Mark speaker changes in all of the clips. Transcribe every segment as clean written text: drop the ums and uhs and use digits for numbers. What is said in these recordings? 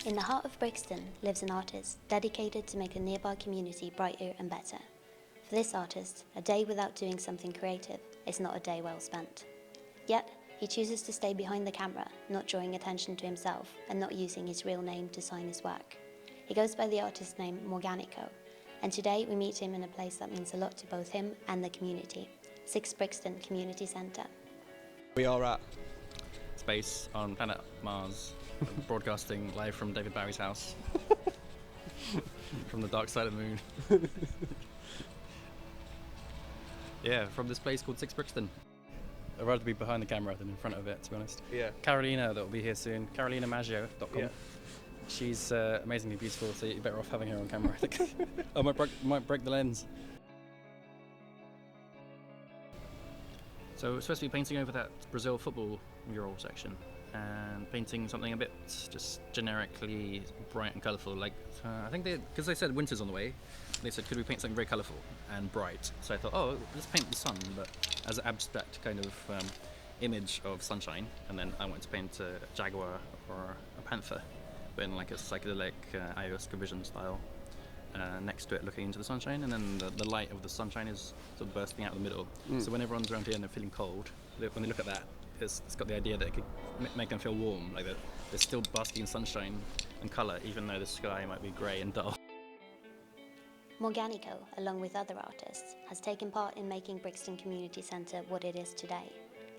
Speaker 1: In the heart of Brixton lives an artist dedicated to make a nearby community brighter and better. For this artist, a day without doing something creative is not a day well spent. Yet, he chooses to stay behind the camera, not drawing attention to himself and not using his real name to sign his work. He goes by the artist name MorganicO, and today we meet him in a place that means a lot to both him and the community, 6 Brixton Community Centre.
Speaker 2: We are at space on planet Mars, broadcasting live from David Bowie's house, from the dark side of the moon. Yeah, from this place called 6 Brixton. I'd rather be behind the camera than in front of it, to be honest.
Speaker 3: Yeah.
Speaker 2: Carolina, that will be here soon, carolinamaggio.com.
Speaker 3: Yeah.
Speaker 2: She's amazingly beautiful, so you're better off having her on camera, I think. I might break the lens. So we're supposed to be painting over that Brazil football mural section and painting something a bit just generically bright and colourful. Like I think because they said winter's on the way, they said could we paint something very colourful and bright. So I thought, oh, let's paint the sun, but as an abstract kind of image of sunshine. And then I wanted to paint a jaguar or a panther, but in like a psychedelic ayahuasca vision style. Next to it looking into the sunshine, and then the light of the sunshine is sort of bursting out of the middle. So when everyone's around here and they're feeling cold, when they look at that, it's got the idea that it could make them feel warm, like they're still basking in sunshine and colour, even though the sky might be grey and dull.
Speaker 1: MorganicO, along with other artists, has taken part in making Brixton Community Centre what it is today,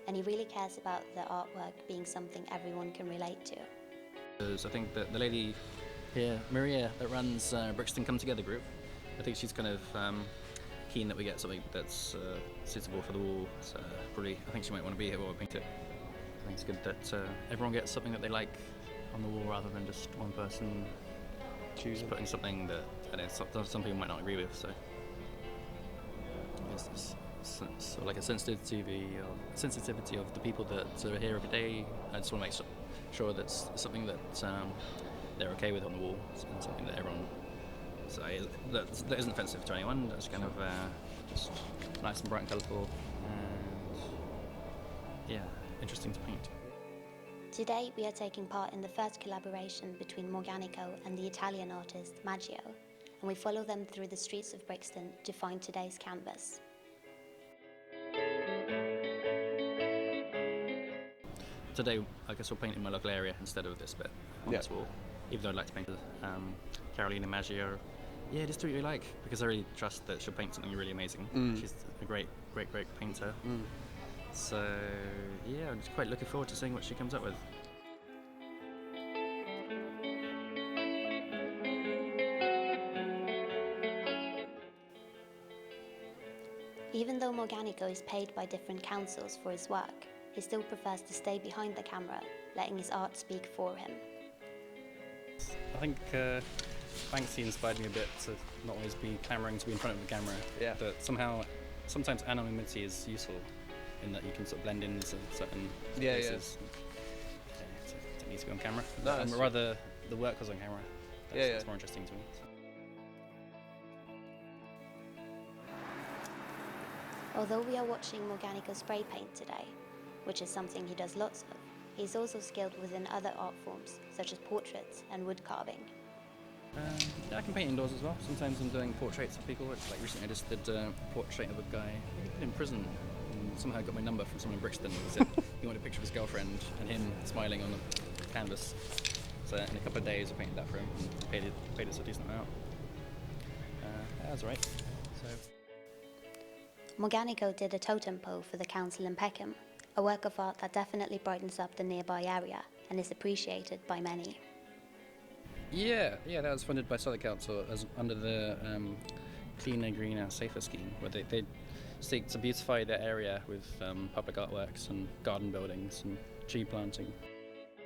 Speaker 1: and he really cares about the artwork being something everyone can relate to.
Speaker 2: Because I think that the lady here, Maria, that runs Brixton Come Together group, I think she's kind of keen that we get something that's suitable for the wall. So probably, I think she might want to be here while we paint it. I think it's good that everyone gets something that they like on the wall rather than just one person choosing putting something that I don't know, some people might not agree with. So it's sort of like a sensitivity of the people that are here every day. I just want to make sure that's something that they're okay with on the wall, and something that everyone that isn't offensive to anyone. That's kind of just nice and bright and colourful, and yeah, interesting to paint.
Speaker 1: Today we are taking part in the first collaboration between MorganicO and the Italian artist Maggio, and we follow them through the streets of Brixton to find today's canvas.
Speaker 2: Today, I guess we'll paint in my local area instead of this bit on this wall, even though I'd like to paint Carolina Maggio. Yeah, just do what you like, because I really trust that she'll paint something really amazing. She's a great painter. So yeah, I'm just quite looking forward to seeing what she comes up with.
Speaker 1: Even though MorganicO is paid by different councils for his work, he still prefers to stay behind the camera, letting his art speak for him.
Speaker 2: I think Banksy inspired me a bit to not always be clamouring to be in front of the camera.
Speaker 3: Yeah.
Speaker 2: That sometimes anonymity is useful in that you can sort of blend in certain places. So it doesn't need to be on camera.
Speaker 3: No,
Speaker 2: rather the work was on camera. That's more interesting to me.
Speaker 1: Although we are watching MorganicO spray paint today, which is something he does lots of, he's also skilled within other art forms, such as portraits and wood carving.
Speaker 2: Yeah, I can paint indoors as well. Sometimes I'm doing portraits of people. Like recently I just did a portrait of a guy in prison, and somehow got my number from someone in Brixton. He said he wanted a picture of his girlfriend and him smiling on the canvas. So in a couple of days I painted that for him and paid us a decent amount. That was right. So
Speaker 1: MorganicO did a totem pole for the council in Peckham, a work of art that definitely brightens up the nearby area and is appreciated by many.
Speaker 2: Yeah, that was funded by Southwark Council as under the Cleaner, Greener, Safer scheme, where they seek to beautify their area with public artworks and garden buildings and tree planting.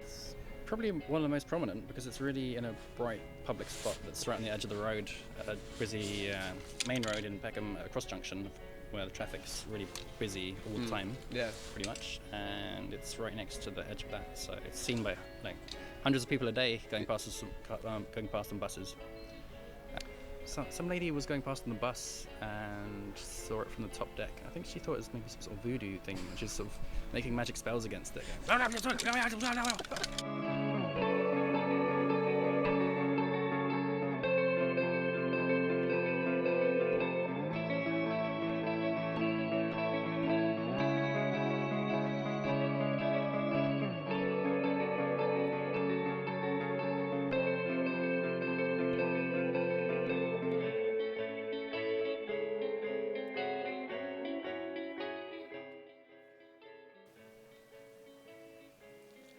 Speaker 2: It's probably one of the most prominent because it's really in a bright public spot that's right on the edge of the road, at a busy main road in Peckham, a cross junction where the traffic's really busy all the time, pretty much, and it's right next to the edge of that, so it's seen by like hundreds of people a day going past on buses. Some lady was going past on the bus and saw it from the top deck. I think she thought it was maybe some sort of voodoo thing, and she's sort of making magic spells against it.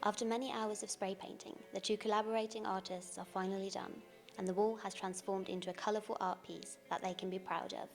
Speaker 1: After many hours of spray painting, the two collaborating artists are finally done, and the wall has transformed into a colourful art piece that they can be proud of.